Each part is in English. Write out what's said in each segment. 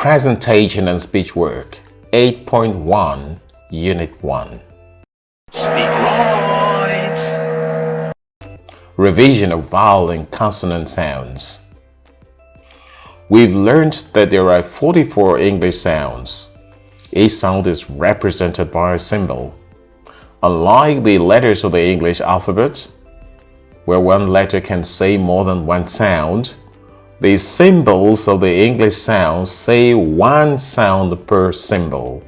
Presentation and Speech Work 8.1 Unit 1. Speak right. Revision of vowel and consonant sounds. We've learned that there are 44 English sounds. Each sound is represented by a symbol. Unlike the letters of the English alphabet, where one letter can say more than one sound, the symbols of the English sounds say one sound per symbol.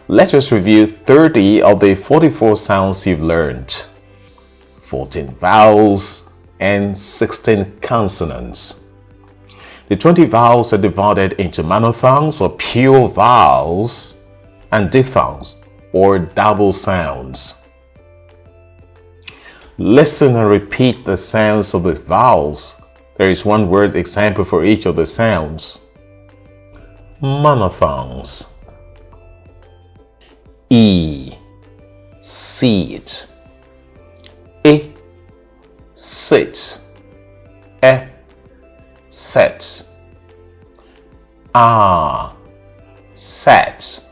Let us review 30 of the 44 sounds you've learned. 14 vowels and 16 consonants. The 20 vowels are divided into monophthongs or pure vowels and diphthongs or double sounds. Listen and repeat the sounds of the vowels. There is one word example for each of the sounds. Monophthongs. E, seat. I, sit. E, set. Ah, set.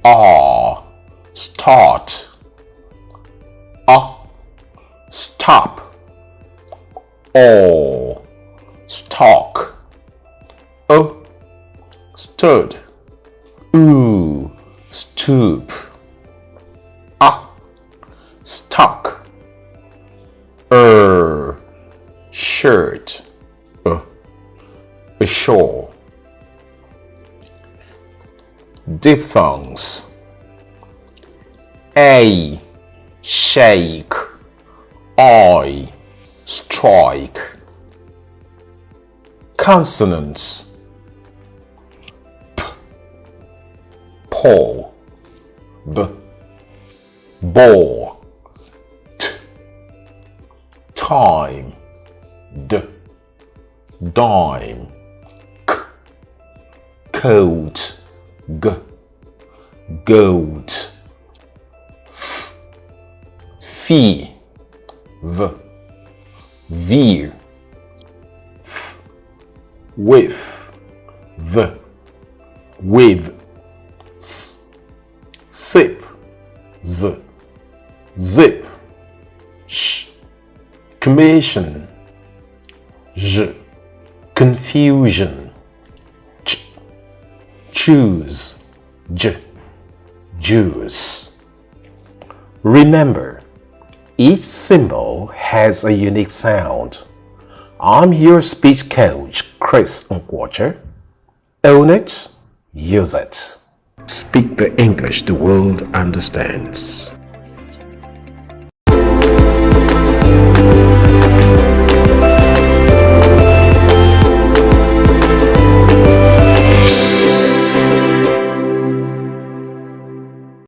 Ah, start. Stop. O, stock. O, stood. Oo, stoop. Stock. Shirt. Ashore. Diphthongs. A, shake. I, strike. Consonants. P, paw. B, ball. T, time. D, dime. K, coat. G, goat. F, fee. V, veer. F, with. V, with. S, sip. Z, zip. Sh, commission. J, confusion. Ch, choose. J, juice. Remember, each symbol has a unique sound. I'm your speech coach, Chris Nkwacha. Own it, use it. Speak the English the world understands.